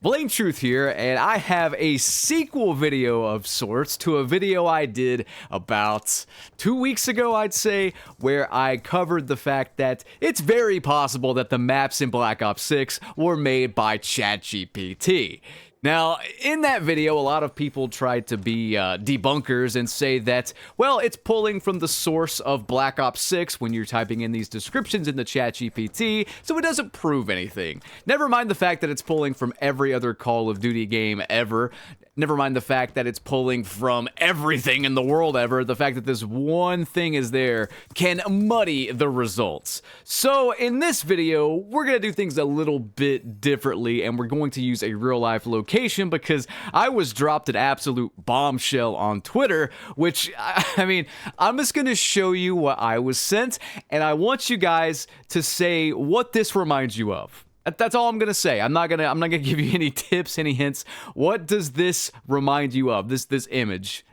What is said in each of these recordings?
Blame Truth here, and I have a sequel video of sorts to a video I did about 2 weeks ago, I'd say, where I covered the fact that it's very possible that the maps in Black Ops 6 were made by ChatGPT. Now, in that video, a lot of people tried to be debunkers and say that, well, it's pulling from the source of Black Ops 6 when you're typing in these descriptions in the ChatGPT, so it doesn't prove anything. Never mind the fact that it's pulling from every other Call of Duty game ever. Never mind the fact that it's pulling from everything in the world ever. The fact that this one thing is there can muddy the results. So in this video, we're going to do things a little bit differently, and we're going to use a real-life location because I was dropped an absolute bombshell on Twitter, which, I mean, I'm just going to show you what I was sent, and I want you guys to say what this reminds you of. That's all I'm gonna say. I'm not gonna give you any tips, any hints. What does this remind you of? This image.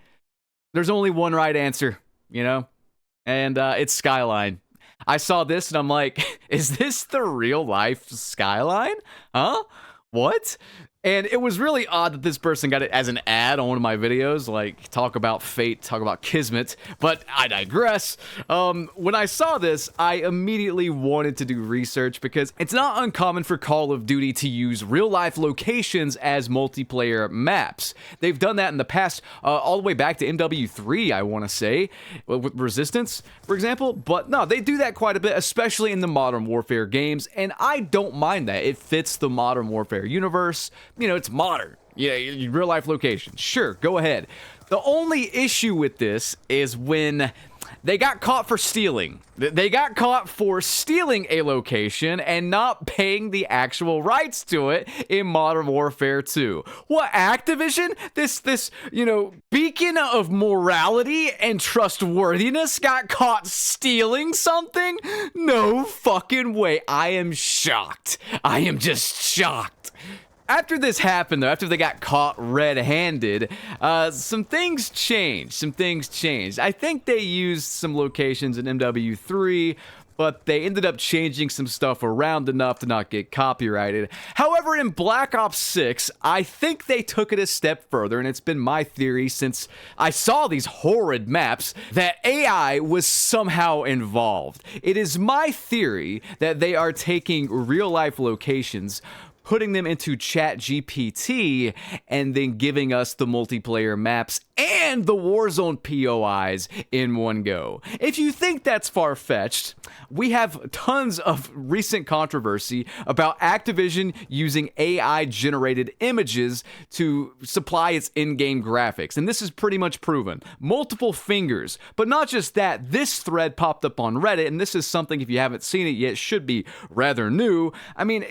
There's only one right answer, you know, and it's Skyline. I saw this and I'm like, is this the real life Skyline? Huh? What? And it was really odd that this person got it as an ad on one of my videos, like talk about fate, talk about kismet, but I digress. When I saw this, I immediately wanted to do research because it's not uncommon for Call of Duty to use real-life locations as multiplayer maps. They've done that in the past, all the way back to MW3, I want to say, with Resistance, for example, but no, they do that quite a bit, especially in the Modern Warfare games, and I don't mind that. It fits the Modern Warfare universe. You know, it's modern. Yeah, real life location. Sure, go ahead. The only issue with this is when they got caught for stealing. They got caught for stealing a location and not paying the actual rights to it in Modern Warfare 2. What, Activision? This, you know, beacon of morality and trustworthiness got caught stealing something? No fucking way. I am shocked. I am just shocked. After this happened, though, after they got caught red-handed, some things changed. I think they used some locations in MW3, but they ended up changing some stuff around enough to not get copyrighted. However, in Black Ops 6, I think they took it a step further, and it's been my theory since I saw these horrid maps that AI was somehow involved. It is my theory that they are taking real-life locations, putting them into ChatGPT, and then giving us the multiplayer maps and the Warzone POIs in one go. If you think that's far-fetched, we have tons of recent controversy about Activision using AI-generated images to supply its in-game graphics, and this is pretty much proven. Multiple fingers, but not just that, this thread popped up on Reddit, and this is something, if you haven't seen it yet, should be rather new. I mean,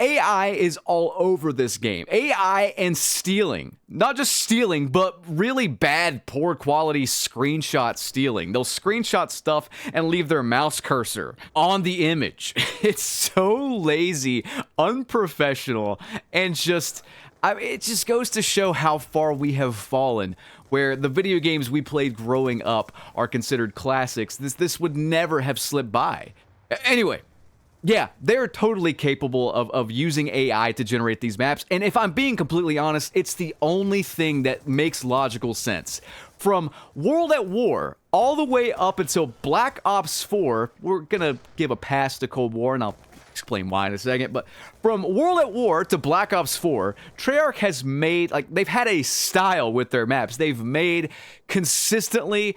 AI is all over this game. AI and stealing. Not just stealing, but really bad, poor quality screenshot stealing. They'll screenshot stuff and leave their mouse cursor on the image. It's so lazy, unprofessional, and just, it just goes to show how far we have fallen. Where the video games we played growing up are considered classics, this would never have slipped by. Anyway. Yeah, they're totally capable of using AI to generate these maps, and if I'm being completely honest, it's the only thing that makes logical sense. From World at War all the way up until Black Ops 4, we're gonna give a pass to Cold War, and I'll explain why in a second, but from World at War to Black Ops 4, Treyarch has made, like, they've had a style with their maps. They've made consistently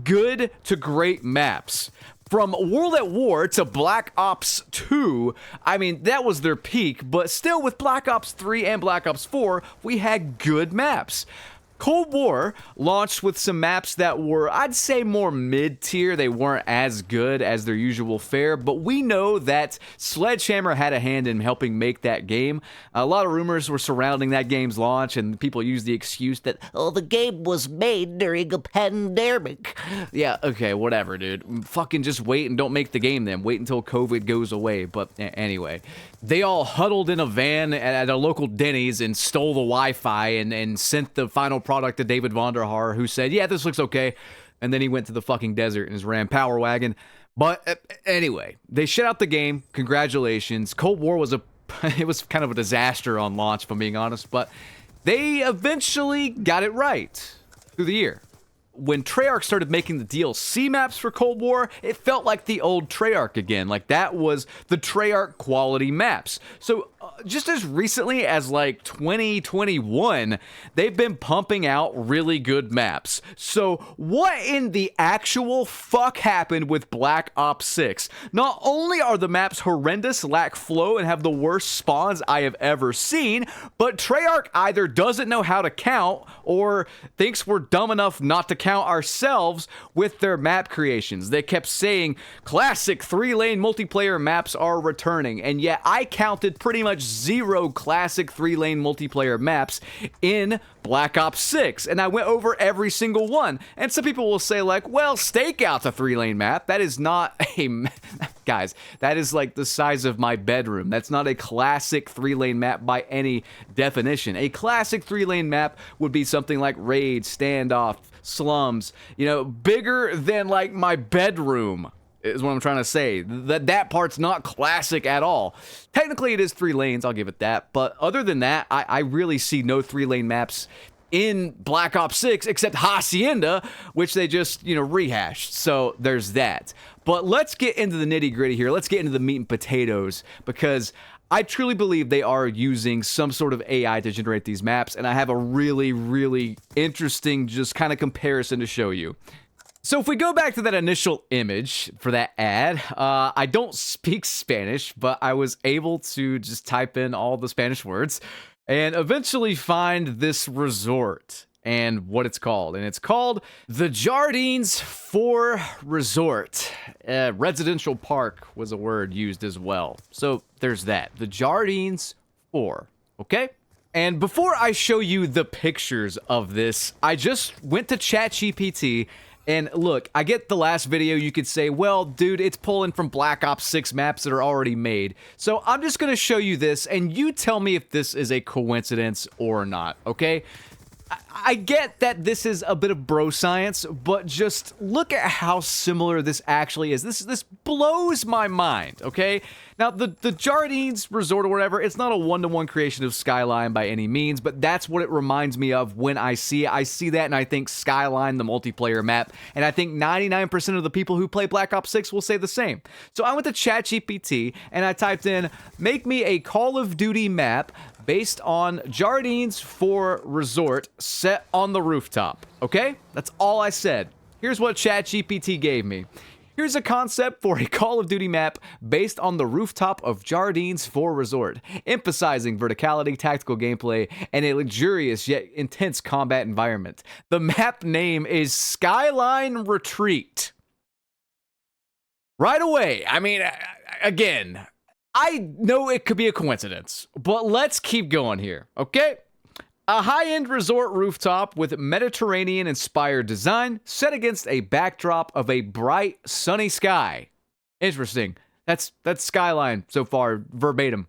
good to great maps. From World at War to Black Ops 2, I mean, that was their peak, but still with Black Ops 3 and Black Ops 4, we had good maps. Cold War launched with some maps that were, I'd say, more mid-tier. They weren't as good as their usual fare, but we know that Sledgehammer had a hand in helping make that game. A lot of rumors were surrounding that game's launch, and people used the excuse that, oh, the game was made during a pandemic. Yeah, okay, whatever, dude. Fucking just wait and don't make the game then. Wait until COVID goes away. But anyway, they all huddled in a van at a local Denny's and stole the Wi-Fi and sent the final product to David Vonderhaar, who said, yeah, this looks okay. And then he went to the fucking desert in his Ram Power Wagon. But anyway, they shut out the game. Congratulations. Cold War was a It was kind of a disaster on launch, if I'm being honest, but they eventually got it right through the year. When Treyarch started making the DLC maps for Cold War, it felt like the old Treyarch again. Like, that was the Treyarch quality maps. So just as recently as like 2021, they've been pumping out really good maps. So what in the actual fuck happened with Black Ops 6? Not only are the maps horrendous, lack flow, and have the worst spawns I have ever seen, but Treyarch either doesn't know how to count or thinks we're dumb enough not to count ourselves with their map creations. They kept saying classic 3-lane multiplayer maps are returning, and yet I counted pretty much 0 classic 3-lane multiplayer maps in Black Ops 6, and I went over every single one. And some people will say like, well, Stakeout's a 3-lane map. That is not a guys, that is like the size of my bedroom. That's not a classic 3-lane map by any definition. A classic 3-lane map would be something like Raid, Standoff, Slums, you know, bigger than like my bedroom is what I'm trying to say. That part's not classic at all. Technically it is 3 lanes, I'll give it that, but other than that, I really see no 3-lane maps in Black Ops 6 except Hacienda, which they just, you know, rehashed. So there's that. But let's get into the nitty-gritty here. Let's get into the meat and potatoes, because I truly believe they are using some sort of AI to generate these maps, and I have a really, really interesting just kind of comparison to show you. So if we go back to that initial image for that ad, I don't speak Spanish, but I was able to just type in all the Spanish words and eventually find this resort and what it's called. And it's called the Jardins 4 Resort. Residential park was a word used as well. So there's that. The Jardins 4. Okay? And before I show you the pictures of this, I just went to ChatGPT. And look, I get the last video, you could say, well, dude, it's pulling from Black Ops 6 maps that are already made. So I'm just going to show you this, and you tell me if this is a coincidence or not, okay? I get that this is a bit of bro science, but just look at how similar this actually is. This blows my mind, okay? Now, the Jardins Resort or whatever, it's not a one-to-one creation of Skyline by any means, but that's what it reminds me of when I see it. I see that and I think Skyline, the multiplayer map, and I think 99% of the people who play Black Ops 6 will say the same. So I went to ChatGPT and I typed in, make me a Call of Duty map based on Jardins 4 Resort set on the rooftop, okay? That's all I said. Here's what ChatGPT gave me. Here's a concept for a Call of Duty map based on the rooftop of Jardins 4 Resort, emphasizing verticality, tactical gameplay, and a luxurious yet intense combat environment. The map name is Skyline Retreat. Right away, I mean, again, I know it could be a coincidence, but let's keep going here, okay? A high-end resort rooftop with Mediterranean-inspired design set against a backdrop of a bright, sunny sky. Interesting. That's Skyline so far, verbatim.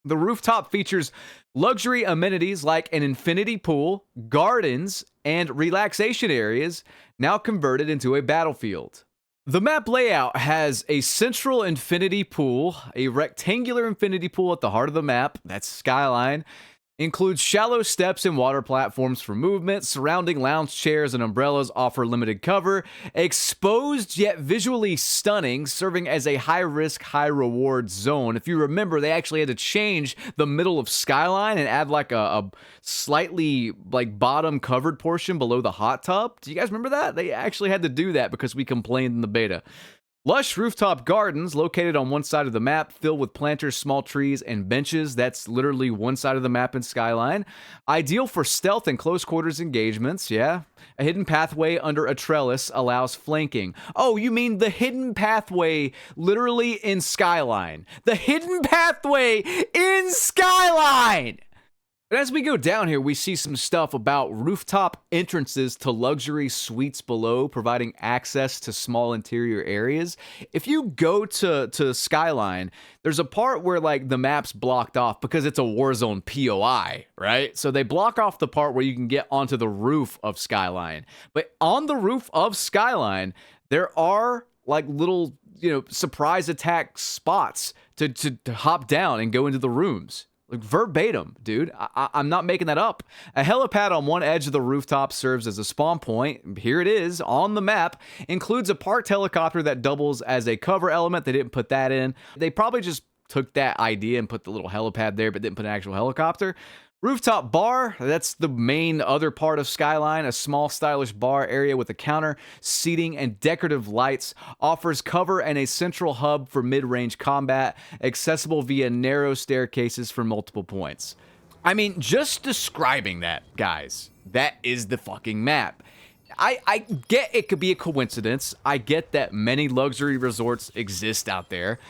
The rooftop features luxury amenities like an infinity pool, gardens, and relaxation areas, now converted into a battlefield. The map layout has a central infinity pool, a rectangular infinity pool at the heart of the map, that's Skyline, includes shallow steps and water platforms for movement. Surrounding lounge chairs and umbrellas offer limited cover. Exposed yet visually stunning, serving as a high-risk, high-reward zone. If you remember, they actually had to change the middle of Skyline and add like a slightly like bottom covered portion below the hot tub. Do you guys remember that? They actually had to do that because we complained in the beta. Lush rooftop gardens located on one side of the map, filled with planters, small trees, and benches. That's literally one side of the map in Skyline. Ideal for stealth and close quarters engagements, yeah. A hidden pathway under a trellis allows flanking. Oh, you mean the hidden pathway literally in Skyline. The hidden pathway in Skyline! But as we go down here, we see some stuff about rooftop entrances to luxury suites below, providing access to small interior areas. If you go to Skyline, there's a part where like the map's blocked off because it's a Warzone POI, right? So they block off the part where you can get onto the roof of Skyline. But on the roof of Skyline, there are like little, surprise attack spots to hop down and go into the rooms. Like verbatim, dude. I'm not making that up. A helipad on one edge of the rooftop serves as a spawn point. Here it is on the map. Includes a parked helicopter that doubles as a cover element. They didn't put that in. They probably just took that idea and put the little helipad there, but didn't put an actual helicopter. Rooftop bar, that's the main other part of Skyline. A small stylish bar area with a counter, seating, and decorative lights. Offers cover and a central hub for mid-range combat, accessible via narrow staircases for multiple points. I mean, just describing that, guys, that is the fucking map. I get it could be a coincidence. I get that many luxury resorts exist out there.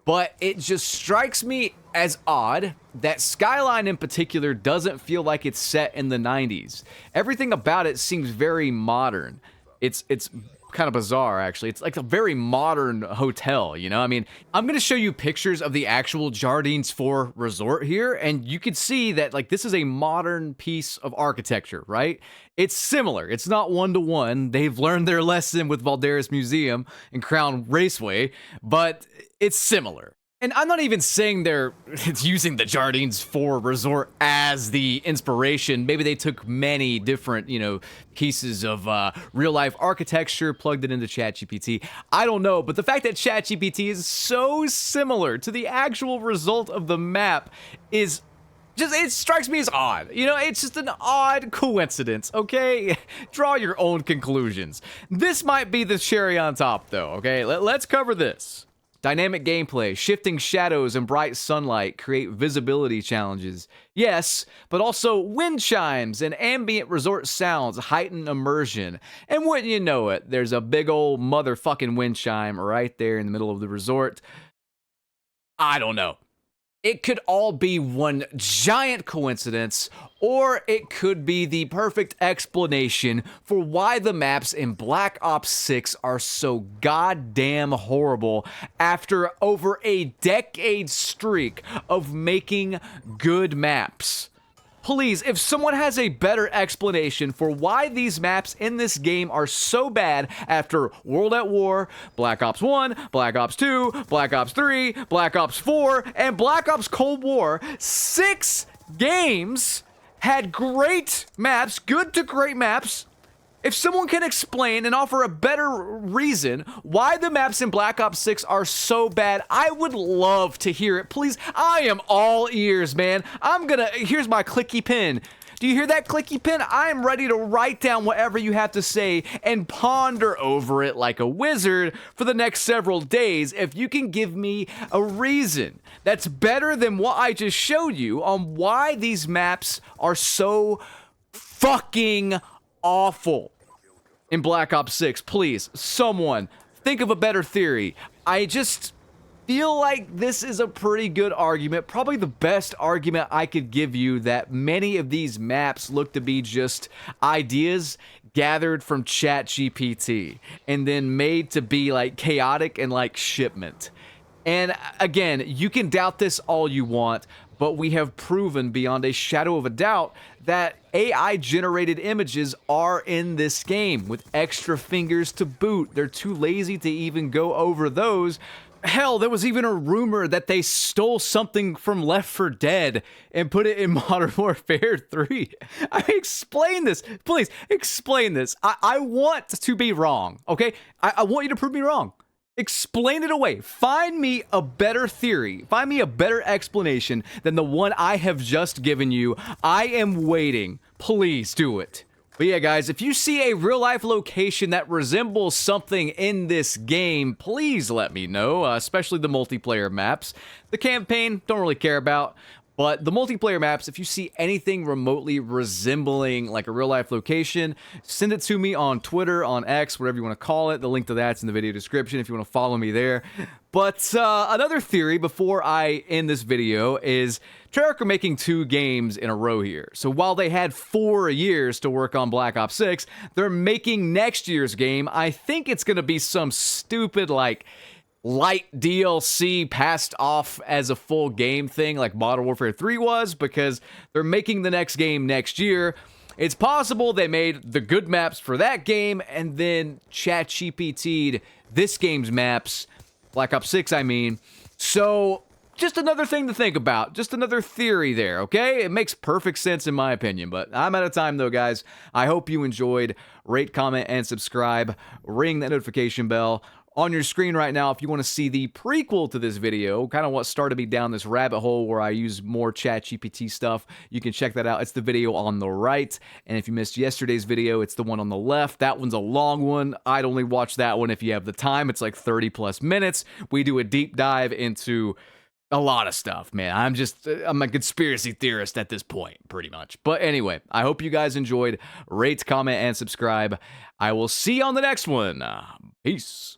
But it just strikes me as odd that Skyline in particular doesn't feel like it's set in the 90s. Everything about it seems very modern. It's kind of bizarre, actually. It's like a very modern hotel, you know? I mean, I'm going to show you pictures of the actual Jardines 4 resort here, and you can see that, like, this is a modern piece of architecture, right? It's similar. It's not one-to-one. They've learned their lesson with Valderas Museum and Crown Raceway, but it's similar. And I'm not even saying it's using the Jardines 4 resort as the inspiration. Maybe they took many different, pieces of real-life architecture, plugged it into ChatGPT. I don't know, but the fact that ChatGPT is so similar to the actual result of the map is just, it strikes me as odd. It's just an odd coincidence, okay? Draw your own conclusions. This might be the cherry on top, though, okay? Let's cover this. Dynamic gameplay, shifting shadows and bright sunlight create visibility challenges. Yes, but also wind chimes and ambient resort sounds heighten immersion. And wouldn't you know it, there's a big old motherfucking wind chime right there in the middle of the resort. I don't know. It could all be one giant coincidence, or it could be the perfect explanation for why the maps in Black Ops 6 are so goddamn horrible after over a decade streak of making good maps. Please, if someone has a better explanation for why these maps in this game are so bad after World at War, Black Ops 1, Black Ops 2, Black Ops 3, Black Ops 4, and Black Ops Cold War, 6 games had great maps, good to great maps. If someone can explain and offer a better reason why the maps in Black Ops 6 are so bad, I would love to hear it. Please, I am all ears, man. Here's my clicky pen. Do you hear that clicky pen? I am ready to write down whatever you have to say and ponder over it like a wizard for the next several days if you can give me a reason that's better than what I just showed you on why these maps are so fucking awful. In Black Ops 6, please, someone, think of a better theory. I just feel like this is a pretty good argument, probably the best argument I could give you, that many of these maps look to be just ideas gathered from ChatGPT and then made to be like chaotic and like shipment. And again, you can doubt this all you want, but we have proven beyond a shadow of a doubt that AI-generated images are in this game with extra fingers to boot. They're too lazy to even go over those. Hell, there was even a rumor that they stole something from Left 4 Dead and put it in Modern Warfare 3. Explain this. Please, explain this. I want to be wrong, okay? I want you to prove me wrong. Explain it away. Find me a better theory. Find me a better explanation than the one I have just given you. I am waiting. Please do it. But yeah, guys, if you see a real-life location that resembles something in this game, please let me know, especially the multiplayer maps. The campaign, don't really care about. But the multiplayer maps, if you see anything remotely resembling like a real-life location, send it to me on Twitter, on X, whatever you want to call it. The link to that's in the video description if you want to follow me there. But another theory before I end this video is Treyarch are making 2 games in a row here. So while they had 4 years to work on Black Ops 6, they're making next year's game. I think it's going to be some stupid, like, light DLC passed off as a full game thing like Modern Warfare 3 was, because they're making the next game next year. It's possible they made the good maps for that game and then ChatGPT'd this game's maps, Black Ops 6, I mean. So, just another thing to think about. Just another theory there, okay? It makes perfect sense in my opinion, but I'm out of time though, guys. I hope you enjoyed. Rate, comment, and subscribe. Ring that notification bell. On your screen right now, if you want to see the prequel to this video, kind of what started me down this rabbit hole where I use more ChatGPT stuff, you can check that out. It's the video on the right. And if you missed yesterday's video, it's the one on the left. That one's a long one. I'd only watch that one if you have the time. It's like 30 plus minutes. We do a deep dive into a lot of stuff, man. I'm a conspiracy theorist at this point, pretty much. But anyway, I hope you guys enjoyed. Rate, comment, and subscribe. I will see you on the next one. Peace.